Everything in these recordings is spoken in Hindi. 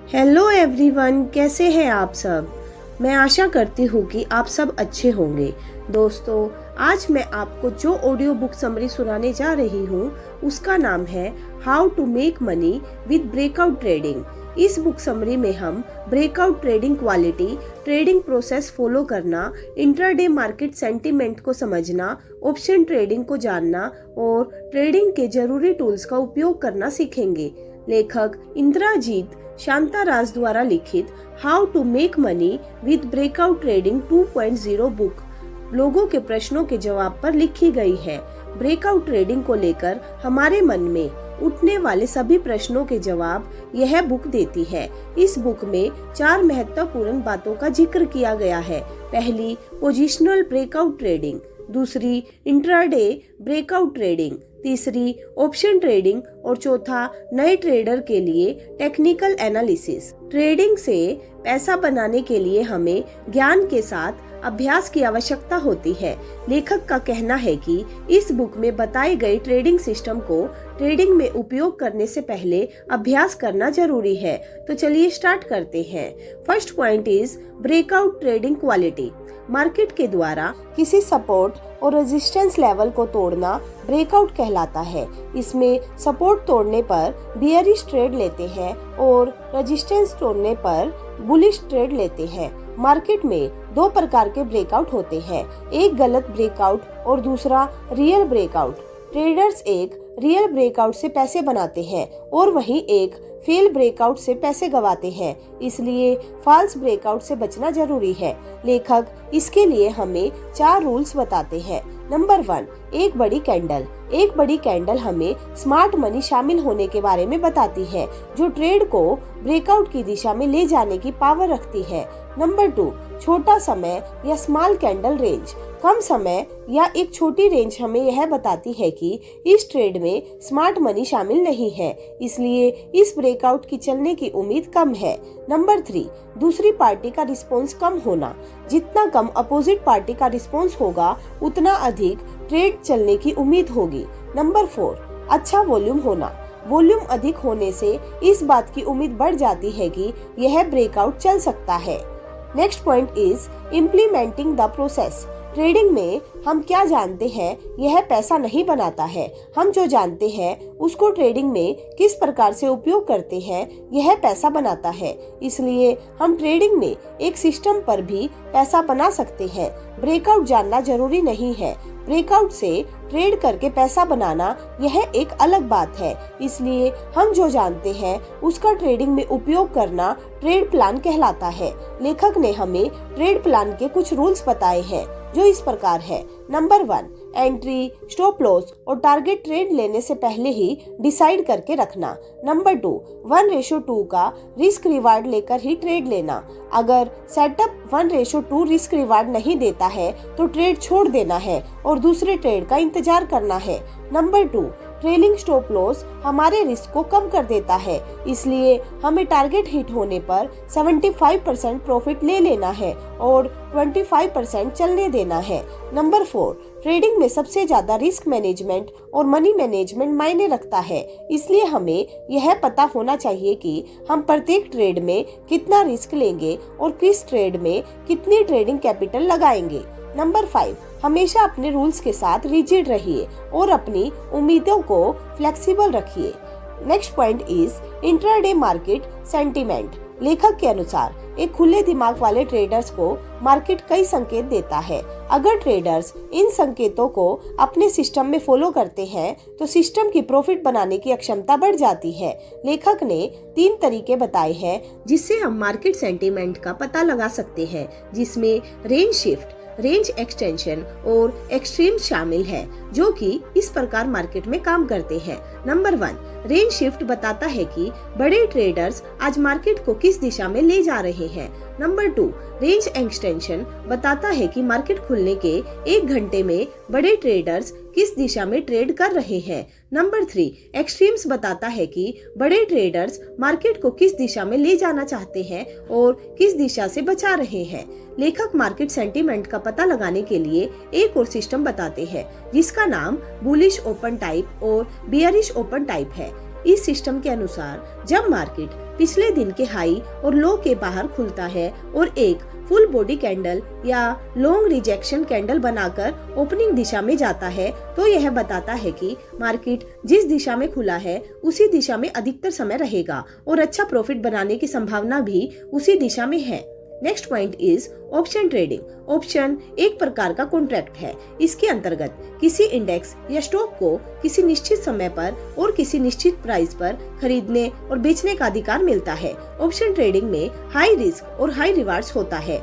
हेलो एवरीवन, कैसे हैं आप सब। मैं आशा करती हूँ कि आप सब अच्छे होंगे। दोस्तों, आज मैं आपको जो ऑडियो बुक समरी सुनाने जा रही हूँ उसका नाम है how to make money with breakout trading. इस बुक समरी में हम breakout trading quality, trading process follow करना, इंट्राडे मार्केट सेंटीमेंट को समझना, ऑप्शन ट्रेडिंग को जानना और ट्रेडिंग के जरूरी टूल्स का उपयोग करना सीखेंगे। लेखक इंद्राजीत शांताराज द्वारा लिखित how to make money with breakout trading 2.0 book लोगों के प्रश्नों के जवाब पर लिखी गई है। ब्रेकआउट ट्रेडिंग को लेकर हमारे मन में उठने वाले सभी प्रश्नों के जवाब यह बुक देती है। इस बुक में 4 महत्वपूर्ण बातों का जिक्र किया गया है। पहली, पोजिशनल ब्रेकआउट ट्रेडिंग। दूसरी, इंट्राडे ब्रेकआउट ट्रेडिंग। तीसरी, ऑप्शन ट्रेडिंग। और चौथा, नए ट्रेडर के लिए टेक्निकल एनालिसिस। ट्रेडिंग से पैसा बनाने के लिए हमें ज्ञान के साथ अभ्यास की आवश्यकता होती है। लेखक का कहना है कि इस बुक में बताए गए ट्रेडिंग सिस्टम को ट्रेडिंग में उपयोग करने से पहले अभ्यास करना जरूरी है। तो चलिए स्टार्ट करते हैं। First point is breakout trading quality. Market के द्वारा किसी सपोर्ट और रेजिस्टेंस लेवल को तोड़ना ब्रेकआउट कहलाता है। इसमें सपोर्ट तोड़ने पर बियरिश ट्रेड लेते हैं और रेजिस्टेंस तोड़ने पर बुलिश ट्रेड लेते हैं। मार्केट में 2 प्रकार के ब्रेकआउट होते हैं, एक गलत ब्रेकआउट और दूसरा रियल ब्रेकआउट। ट्रेडर्स एक रियल ब्रेकआउट से पैसे बनाते हैं और वहीं एक फेल ब्रेकआउट से पैसे गंवाते हैं, इसलिए फॉल्स ब्रेकआउट से बचना जरूरी है। लेखक इसके लिए हमें 4 रूल्स बताते हैं। नंबर 1, एक बड़ी कैंडल। एक बड़ी कैंडल हमें स्मार्ट मनी शामिल होने के बारे में बताती है, जो ट्रेड को ब्रेकआउट की दिशा में ले जाने की पावर रखती है। नंबर 2, छोटा समय या स्मॉल कैंडल रेंज। कम समय या एक छोटी रेंज हमें यह बताती है कि इस ट्रेड में स्मार्ट मनी शामिल नहीं है, इसलिए इस ब्रेकआउट की चलने की उम्मीद कम है। नंबर 3, दूसरी पार्टी का रिस्पॉन्स कम होना। जितना कम अपोजिट पार्टी का रिस्पॉन्स होगा उतना अधिक ट्रेड चलने की उम्मीद होगी। नंबर 4, अच्छा वॉल्यूम होना। वॉल्यूम अधिक होने से इस बात की उम्मीद बढ़ जाती है कि यह ब्रेकआउट चल सकता है। Next point is implementing the process. Trading में हम क्या जानते हैं यह पैसा नहीं बनाता है, हम जो जानते हैं उसको ट्रेडिंग में किस प्रकार से उपयोग करते हैं यह पैसा बनाता है। इसलिए हम ट्रेडिंग में एक सिस्टम पर भी पैसा बना सकते हैं। ब्रेकआउट जानना जरूरी नहीं है। ब्रेकआउट से ट्रेड करके पैसा बनाना यह एक अलग बात है, इसलिए हम जो जानते हैं उसका ट्रेडिंग में उपयोग करना ट्रेड प्लान कहलाता है। लेखक ने हमें ट्रेड प्लान के कुछ रूल्स बताए हैं जो इस प्रकार है। नंबर 1, एंट्री, स्टॉप लॉस और टारगेट ट्रेड लेने से पहले ही डिसाइड करके रखना। नंबर 2, 1:2 का रिस्क रिवार्ड लेकर ही ट्रेड लेना। अगर सेटअप 1:2 रिस्क रिवार्ड नहीं देता है तो ट्रेड छोड़ देना है और दूसरे ट्रेड का इंतजार करना है। नंबर 2, ट्रेलिंग स्टॉप लॉस हमारे रिस्क को कम कर देता है, इसलिए हमें टारगेट हिट होने पर 75% प्रॉफिट ले लेना है और 25% चलने देना है। नंबर 4, ट्रेडिंग में सबसे ज्यादा रिस्क मैनेजमेंट और मनी मैनेजमेंट मायने रखता है, इसलिए हमें यह पता होना चाहिए कि हम प्रत्येक ट्रेड में कितना रिस्क लेंगे और किस ट्रेड में कितनी ट्रेडिंग कैपिटल लगाएंगे। नंबर 5, हमेशा अपने रूल्स के साथ रिजिड रहिए और अपनी उम्मीदों को फ्लेक्सिबल रखिए। Next point is intraday market sentiment. लेखक के अनुसार एक खुले दिमाग वाले ट्रेडर्स को मार्केट कई संकेत देता है। अगर ट्रेडर्स इन संकेतों को अपने सिस्टम में फॉलो करते हैं तो सिस्टम की प्रॉफिट बनाने की अक्षमता बढ़ जाती है। लेखक ने 3 तरीके बताए हैं जिससे हम मार्केट सेंटीमेंट का पता लगा सकते हैं, जिसमें रेंज शिफ्ट, रेंज एक्सटेंशन और एक्सट्रीम शामिल है, जो कि इस प्रकार मार्केट में काम करते हैं। नंबर 1, रेंज शिफ्ट बताता है कि बड़े ट्रेडर्स आज मार्केट को किस दिशा में ले जा रहे हैं। नंबर 2, रेंज एक्सटेंशन बताता है कि मार्केट खुलने के 1 घंटे में बड़े ट्रेडर्स किस दिशा में ट्रेड कर रहे हैं। नंबर 3, एक्सट्रीम्स बताता है कि बड़े ट्रेडर्स मार्केट को किस दिशा में ले जाना चाहते हैं और किस दिशा से बचा रहे हैं। लेखक मार्केट सेंटीमेंट का पता लगाने के लिए एक और सिस्टम बताते हैं जिसका नाम बुलिश ओपन टाइप और बियरिश ओपन टाइप है। इस सिस्टम के अनुसार जब मार्केट पिछले दिन के हाई और लो के बाहर खुलता है और एक फुल बॉडी कैंडल या लॉन्ग रिजेक्शन कैंडल बनाकर ओपनिंग दिशा में जाता है, तो यह बताता है कि मार्केट जिस दिशा में खुला है उसी दिशा में अधिकतर समय रहेगा और अच्छा प्रॉफिट बनाने की संभावना भी उसी दिशा में है। Next point is option trading. Option एक प्रकार का कॉन्ट्रैक्ट है। इसके अंतर्गत किसी इंडेक्स या स्टॉक को किसी निश्चित समय पर और किसी निश्चित प्राइस पर खरीदने और बेचने का अधिकार मिलता है। ऑप्शन ट्रेडिंग में हाई रिस्क और हाई रिवार्ड्स होता है।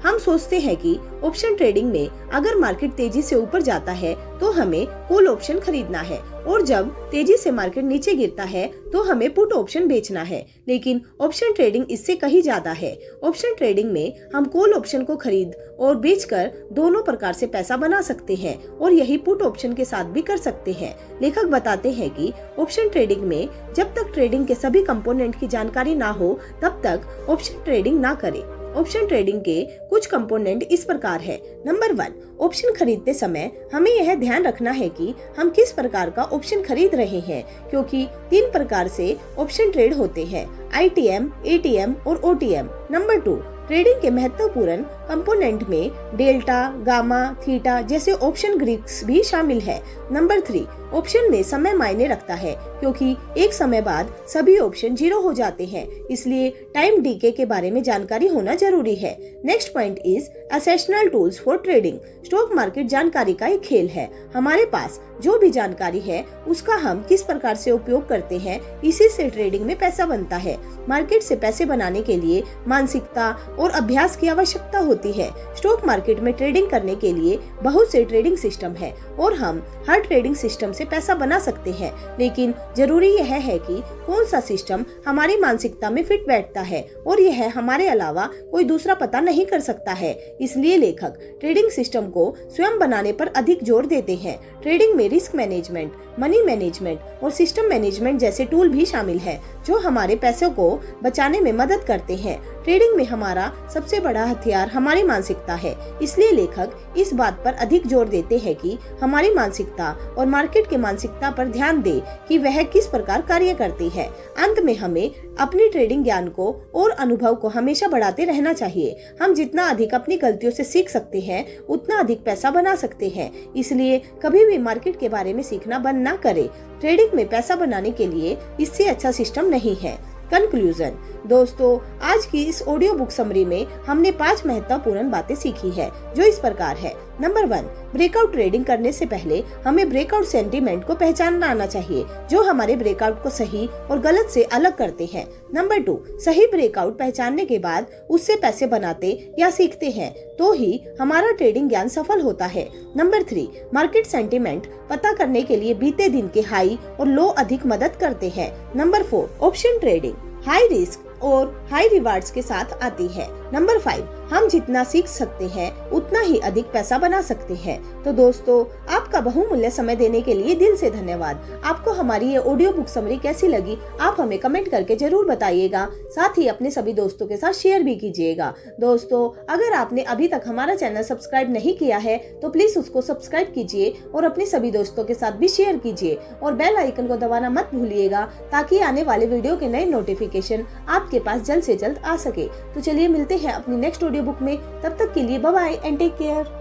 हम सोचते हैं कि ऑप्शन ट्रेडिंग में अगर मार्केट तेजी से ऊपर जाता है तो हमें कॉल ऑप्शन खरीदना है और जब तेजी से मार्केट नीचे गिरता है तो हमें पुट ऑप्शन बेचना है, लेकिन ऑप्शन ट्रेडिंग इससे कहीं ज्यादा है। ऑप्शन ट्रेडिंग में हम कॉल ऑप्शन को खरीद और बेचकर दोनों प्रकार से पैसा बना सकते हैं और यही पुट ऑप्शन के साथ भी कर सकते हैं। लेखक बताते हैं कि ऑप्शन ट्रेडिंग में जब तक ट्रेडिंग के सभी कंपोनेंट की जानकारी ना हो तब तक ऑप्शन ट्रेडिंग ना करें। ऑप्शन ट्रेडिंग के कुछ कंपोनेंट इस प्रकार है। नंबर 1, ऑप्शन खरीदते समय हमें यह ध्यान रखना है कि हम किस प्रकार का ऑप्शन खरीद रहे हैं, क्योंकि 3 प्रकार से ऑप्शन ट्रेड होते हैं, ITM, ATM और OTM। नंबर 2, ट्रेडिंग के महत्वपूर्ण कंपोनेंट में डेल्टा, गामा, थीटा जैसे ऑप्शन ग्रीक्स भी शामिल है। नंबर 3, ऑप्शन में समय मायने रखता है, क्योंकि एक समय बाद सभी ऑप्शन 0 हो जाते हैं, इसलिए टाइम डीके के बारे में जानकारी होना जरूरी है। Next point is essential tools for trading. Stock market जानकारी का एक खेल है। हमारे पास जो भी जानकारी है उसका हम किस प्रकार से उपयोग करते हैं, इसी से ट्रेडिंग में पैसा बनता है। मार्केट से पैसे बनाने के लिए मानसिकता और अभ्यास की आवश्यकता होती है। स्टॉक मार्केट में ट्रेडिंग करने के लिए बहुत से ट्रेडिंग सिस्टम है और हम हर ट्रेडिंग सिस्टम से पैसा बना सकते हैं, लेकिन जरूरी यह है कि कौन सा सिस्टम हमारी मानसिकता में फिट बैठता है और यह हमारे अलावा कोई दूसरा पता नहीं कर सकता है। इसलिए लेखक ट्रेडिंग सिस्टम को स्वयं बनाने पर अधिक जोर देते हैं। ट्रेडिंग में रिस्क मैनेजमेंट, मनी मैनेजमेंट और सिस्टम मैनेजमेंट जैसे टूल भी शामिल है जो हमारे पैसों को बचाने में मदद करते हैं। ट्रेडिंग में हमारा सबसे बड़ा हथियार हमारी मानसिकता है, इसलिए लेखक इस बात पर अधिक जोर देते हैं कि हमारी मानसिकता और मार्केट की मानसिकता पर ध्यान दे कि वह किस प्रकार कार्य करती है। अंत में हमें अपनी ट्रेडिंग ज्ञान को और अनुभव को हमेशा बढ़ाते रहना चाहिए। हम जितना अधिक अपनी गलतियों से सीख सकते हैं उतना अधिक पैसा बना सकते हैं, इसलिए कभी भी मार्केट के बारे में सीखना बंद ना करें। ट्रेडिंग में पैसा बनाने के लिए इससे अच्छा सिस्टम नहीं है। कंक्लूजन। दोस्तों, आज की इस ऑडियो बुक समरी में हमने 5 महत्वपूर्ण बातें सीखी है जो इस प्रकार है। नंबर 1, ब्रेकआउट ट्रेडिंग करने से पहले हमें ब्रेकआउट सेंटीमेंट को पहचानना आना चाहिए जो हमारे ब्रेकआउट को सही और गलत से अलग करते हैं। नंबर 2, सही ब्रेकआउट पहचानने के बाद उससे पैसे बनाते या सीखते हैं तो ही हमारा ट्रेडिंग ज्ञान सफल होता है। नंबर 3, मार्केट सेंटीमेंट पता करने के लिए बीते दिन के हाई और लो अधिक मदद करते हैं। Number 4, option trading high risk और हाई रिवार्ड्स के साथ आती है। नंबर 5, हम जितना सीख सकते हैं उतना ही अधिक पैसा बना सकते हैं। तो दोस्तों, आपका बहुमूल्य समय देने के लिए दिल से धन्यवाद। आपको हमारी ये ऑडियो बुक समरी कैसी लगी आप हमें कमेंट करके जरूर बताइएगा, साथ ही अपने सभी दोस्तों के साथ शेयर भी कीजिएगा। दोस्तों, अगर आपने अभी तक हमारा चैनल सब्सक्राइब नहीं किया है तो प्लीज उसको सब्सक्राइब कीजिए और अपने सभी दोस्तों के साथ भी शेयर कीजिए और बेल आइकन को दबाना मत भूलिएगा ताकि आने वाले वीडियो के नए नोटिफिकेशन आपके पास जल्द से जल्द आ सके। तो चलिए मिलते हैं अपनी नेक्स्ट ऑडियो बुक में। तब तक के लिए bye bye and take care.